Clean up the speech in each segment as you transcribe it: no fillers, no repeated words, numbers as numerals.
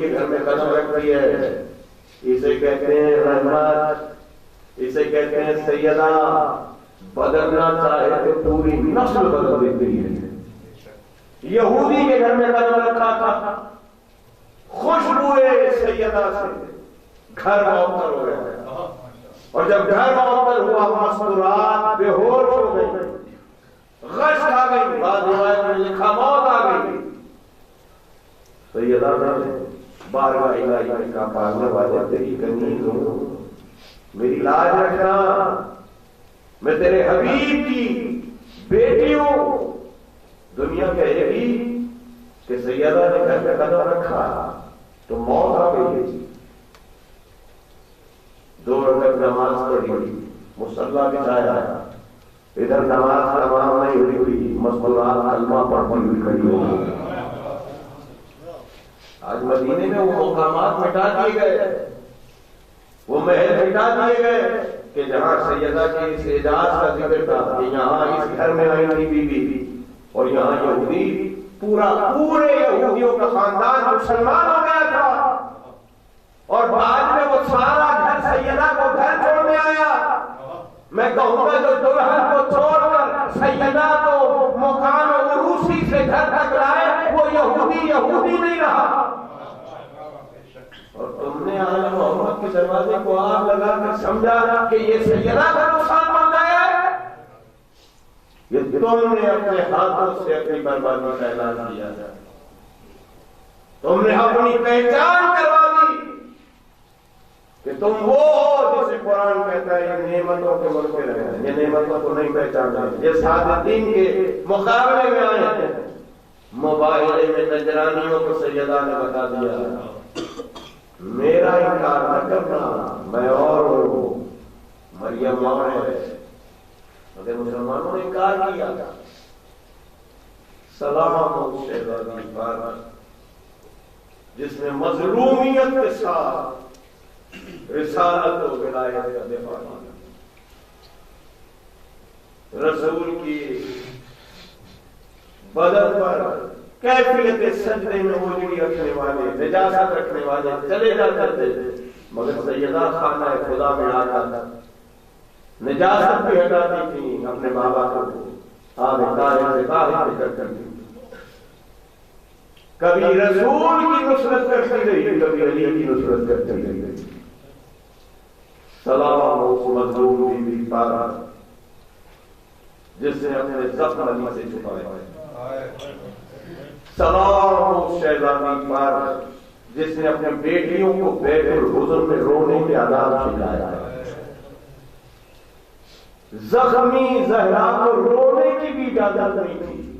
کے گھر میں قدم رکھتی ہے اسے کہتے ہیں رحمت، اسے کہتے ہیں سیدہ، بدلنا چاہے تو پوری نسل بدل دیتی ہے۔ یہودی کے گھر میں قدم رکھا تھا، خوشبوئے سیدہ سے گھر معطر ہو گیا، اور جب گھر معطر ہوا مسکرات بے ہوش ہو گئی، غش آ گئی، بعض روایت میں لکھا موت آ گئی۔ سیدہ نے بارگاہ الہی میں کہا پالنے والے تیری کنیز ہوں، میری لاج رکھنا، میں تیرے حبیب کی بیٹی ہوں۔ دنیا کہے گی کہ سیدہ نے گھر میں قدم رکھا تو موت آ گئی۔ 2 رکعت نماز پڑھی، مصلی بچھایا، ادھر نماز تمام نہیں ہوئی، مسکرات کلمہ پڑھتی ہوئی کھڑی ہو گئی۔ آج مدینے میں وہ مقامات مٹا دیے گئے، وہ محل مٹا دیے گئے کہ جہاں سیدہ کی اس اعجاز کا ذکر تھا کہ یہاں اس گھر میں آئی تھی بی بی، اور یہاں یہودی پورے یہودیوں کا خاندان مسلمان ہو گیا تھا، اور بعد میں وہ سارا گھر سیدہ کو گھر چھوڑنے آیا۔ میں کہوں گا جو دلہن کو چھوڑ کر سیدہ کو مقام عروسی سے گھر تک لائے وہ یہودی نہیں رہا۔ اور تم نے آج محمد کے دروازے کو آگ لگا کر سمجھا کہ یہ سیدہ کا نقصان پہنچایا ہے، یہ تم نے اپنے ہاتھوں سے اپنی بربادی کا اعلان کیا ہے، تم نے اپنی پہچان کروا دی کہ تم وہ ہو جسے قرآن کہتا ہے یہ نعمتوں کے منکر ہیں، یہ نعمتوں کو نہیں پہچانتے، یہ صادقین کے مقابلے میں آئے ہیں۔ مباہلے میں نجرانیوں کو سیدہ نے بتا دیا میرا انکار نہ کرنا، میں اور ہوں، مریم اور ہے، مگر مسلمانوں نے انکار کیا۔ سلام اس شہزادی پر جس نے مظلومیت کے ساتھ رسالت و ولایت کا دفاع کیا، رسول کی بدن پر کیفیت سجدے میں موجودی رکھنے والے، نجاست رکھنے والے چلے جاتے تھے، مگر سیدہ خانہ خدا میں آتا تھا، نجاست بھی ہٹاتی تھی اپنے ماں باپ کو، آب طاہر سے طاہر کرتی تھی، کبھی رسول کی نصرت کرتی رہی، کبھی علی کی نصرت کرتی رہی۔ سلام اس مظلوم بی بی پارا جس نے اپنے زخم علی سے چھپائے، سلام اس شہزادی پر جس نے اپنے بیٹیوں کو بیت الحزن میں رونے کے آداب سکھایا، زخمی زہرا کو رونے کی بھی اجازت نہیں تھی۔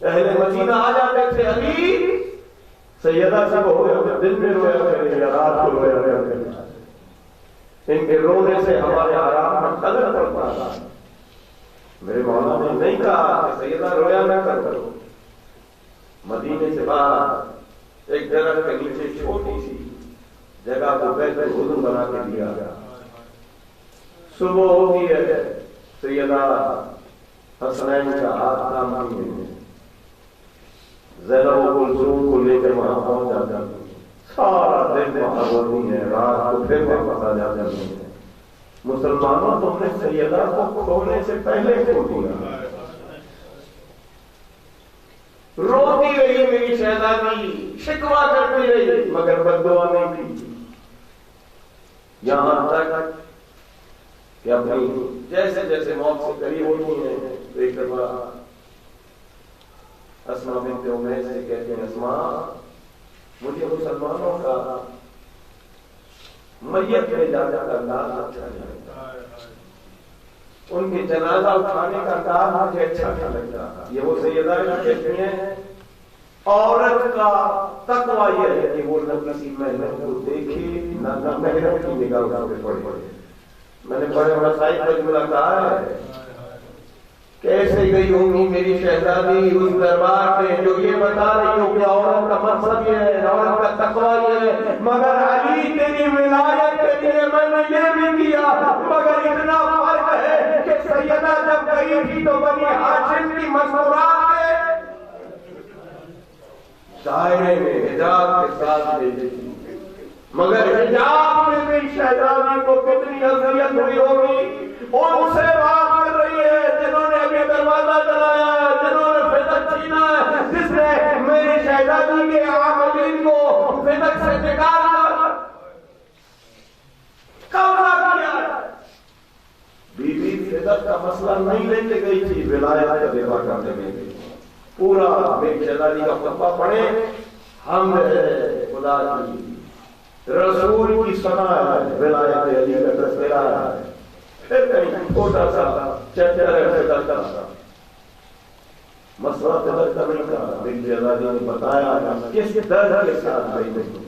اہل مدینہ آ جاتے تھے، علی سیدہ سے وہ دن میں رویا کرے یا رات کو رویا کرے، ان کے رونے سے ہمارے آرام میں قدر پڑتا تھا۔ میرے مولا نے نہیں کہا کہ سیدہ رویا نہ کرو، مدینے سے باہر ایک درخت کے نیچے چھوٹی سی جگہ کو بیت الحزن بنا کے دیا گیا۔ صبح ہوتی ہے، سیدہ حسنین کا ہاتھ تھامتی ہے، زینب و کلثوم کو لے کر وہاں پہنچ جاتا ہے، سارا دن وہاں روتی ہے، رات کو پھر واپس آ جاتے ہیں۔ مسلمانوں تم نے سیدہ کو کھونے سے پہلے کھو دیا، روتی رہی میری شہزادی، شکوا کرتی رہی مگر بددعا نہیں کی، یہاں تک کہ اپنی جیسے جیسے موت سے قریب ہوتی ہیں ایک دفعہ اسماء بنت امیس سے کہتے ہیں اسماء مجھے مسلمانوں کا میت میں جا کر انداز اچھا نہیں لگتا، ان کے جنازہ اٹھانے کا انداز مجھے اچھا نہیں لگتا۔ یہ وہ سیدہ کہتی ہیں عورت کا تقویٰ یہ ہے کہ وہ نہ کسی محرم کو دیکھے نہ محرم کی نگاہ پہ پڑے۔ میں نے بڑے مسائل پر جملہ کہا ہے، کیسے گئی ہوں گی میری شہزادی اس دربار میں جو یہ بتا رہی ہوں کہ عورت کا مقصد یہ ہے، عورت کا تقویٰ یہ ہے، مگر علی تیری ولایت کے لیے میں نے یہ بھی کیا، مگر اتنا فرق ہے کہ سیدہ جب گئی تھی تو بنی ہاشم کی مسکرات کے دائرے میں حجاب کے ساتھ لے جاتی، مگر حجاب میں بھی شہزادی کو کتنی اذیت ہوئی ہوگی، ان سے بات کر رہی ہے جنہوں نے ابھی دروازہ چلایا ہے، جنہوں نے فتق چھینا ہے، جس نے میری شہزادی کے عاملین کو فتق سے نکالا، قبضہ کیا۔ بی بی فتق کا مسئلہ نہیں لے کے گئی تھی، ولایت کا دعویٰ کرنے گئی، پورا میری شہزادی کا خطبہ پڑھے، ہم خدا کی رسول کی سنا ہے، ولایت علی کا تذکرہ ہے، پھر کہیں چھوٹا سا چچر فتق کا مسئلہ فتق کا نہیں تھا۔ میری شہزادی نے بتایا کس درد کے ساتھ گئی تھی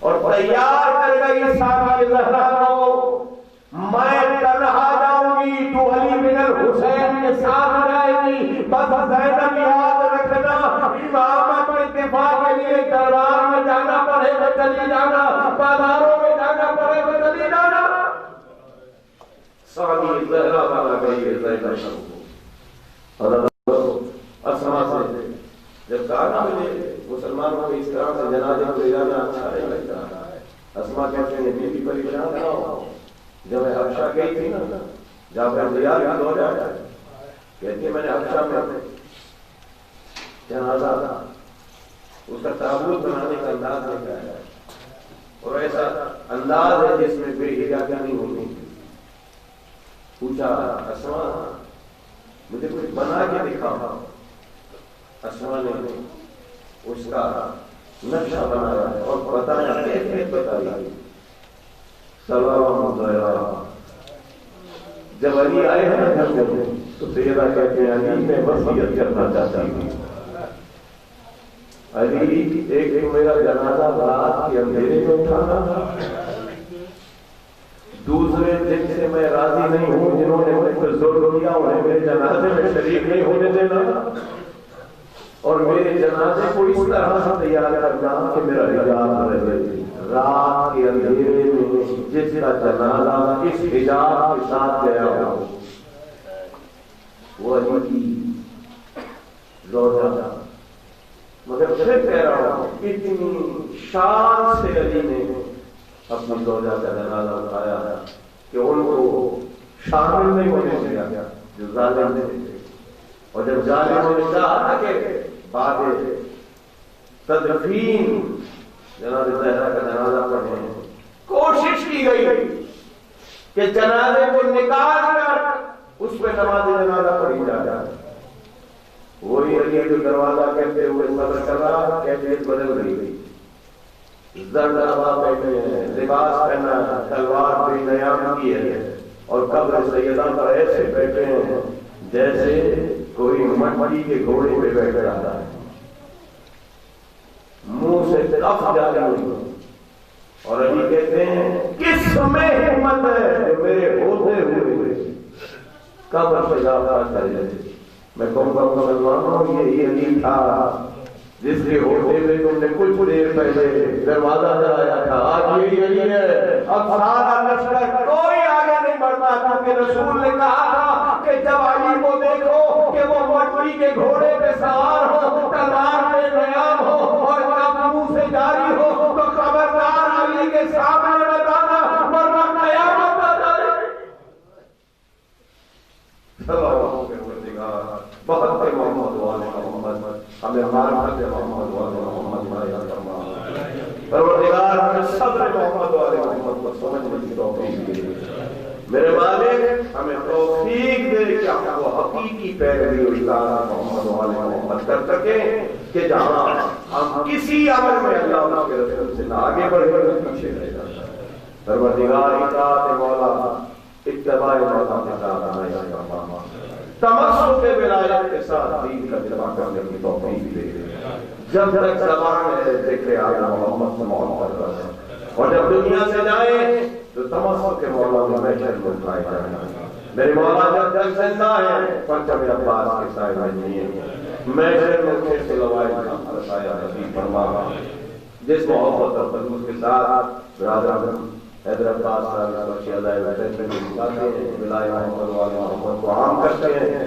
اور تیار کر گئی سامنے زہرا کو، میں تنہا جاؤں گی تو علی بن الحسین کے ساتھ جائے گی، بس زینب یاد رکھنا امامت کے دفاع کے لیے دربار میں جانا پڑے تو چلی جانا، بازاروں میں جانا پڑے تو چلی جانا۔ سامنے زہرا والا گئی ہے زینب کو، اور اسما سے جب کہا مجھے مسلمانوں کو اس طرح سے جنازے کو لے جانا اچھا نہیں لگتا، اسما کہتے ہیں میں بھی پریشان نہ ہوں، جب میں حبشہ گئی تھی نا، جب انبیاء کا دور آیا، کہتے میں نے حبشہ میں جنازہ تھا، اس کا تابوت بنانے کا انداز دیکھا ہے، اور ایسا انداز ہے جس میں بے حجابی نہیں ہوگی۔ پوچھا اسما مجھے کچھ بنا کے دکھاؤ، اسما نے اس کا نقشہ بنایا اور بتایا، کیفیت بتائی۔ سلام علیہ جب علی آئے ہیں گھر میں تو سیدہ کہتے ہیں علی میں وصیت کرنا چاہتا ہوں، علی ایک میرا جنازہ رات کے اندھیرے میں اٹھانا، دوسرے جن سے میں راضی نہیں ہوں، جنہوں نے مجھ پر ظلم کیا، انہیں میرے جنازے میں شریک نہیں ہونے دینا، اور میرے جنازے کو اس طرح سے تیار کرنا کہ میرا حجاب رہے، رات کے اندھیرے میں جس کا جنازہ اس حجاب کے ساتھ گیا ہو وہ علی کی زوجہ۔ مگر پھر کہہ رہا ہوں اتنی شان سے علی نے اپنی زوجہ کا جنازہ اٹھایا ہے کہ ان کو شامل نہیں ہونے دیا جو ظالم تھے، اور جب ظالموں نے چاہا کہ بعد تدفین جناب زہرا کا جنازہ پڑھیں، کوشش کی گئی کہ جنازے کو نکال کر اس پہ نماز جنازہ پڑھی جائے، وہی علی جو دروازہ کہتے ہوئے صبر کر رہا، کیفیت بدل گئی، زرد لباس پہنے ہیں، لباس پہنا ہے، تلوار بھی نیام کی ہے، اور قبر سیدہ پر ایسے بیٹھے ہیں جیسے کوئی مٹی کے گھوڑے پہ بیٹھ رہا ہے، منہ سے کف جاری ہوئی، اور علی کہتے ہیں کس میں ہمت ہے میرے ہوتے ہوئے قبر سے جاتا کرے۔ میں کہوں گا مسلمانوں یہ علی تھا جس کے ہوتے ہوئے تم نے کچھ دیر پہلے دروازہ جلایا تھا، آج یہی علی ہے۔ اب سارا لشکر کوئی آگے نہیں بڑھتا کیونکہ رسول نے کہا تھا کہ جب علی کو دیکھو کہ وہ مٹی کے گھوڑے پہ سوار ہو، تلوار پہ نیام ہو اور منہ سے جاری ہو تو خبردار علی کے سامنے بتانا ورنہ قیامت آ جائے۔ بہت سے محمد والے محمد ہمیں معرفت محمد والے محمد مایا فرما، پروردگار ہمیں صبر محمد والے محمد کو سمجھنے کی توفیق دے، میرے مالک ہمیں توفیق دے کہ ہم وہ حقیقی پیروی استاد محمد والے محمد کر سکیں کہ جہاں ہم کسی عمل میں اللہ کے رسول سے نہ آگے بڑھے نہ پیچھے رہ جاتا۔ پروردگار اطاعت مولا اتباع مولا کے ساتھ ہمیں فرما، تمسک ولایت کے ساتھ دین کا اتباع کرنے کی توفیق دے، جب تک زبان ہے ذکر اعلی محمد سے محبت رکھیں، اور جب دنیا سے جائیں تو تمسک کے مولا میں محشر کو اٹھائے جائیں۔ میرے مولا جب تک زندہ ہے پرچم عباس کے سائے میں نہیں ہے، محشر میں پھر سے لوائے کا سایہ نصیب فرما، جس محبت اور خلوص کے ساتھ برادر حیدر عباس صاحب کی ادائے وحدت میں ملاتے ہیں، ولایت محمد والے محمد کو عام کرتے ہیں،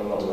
Allah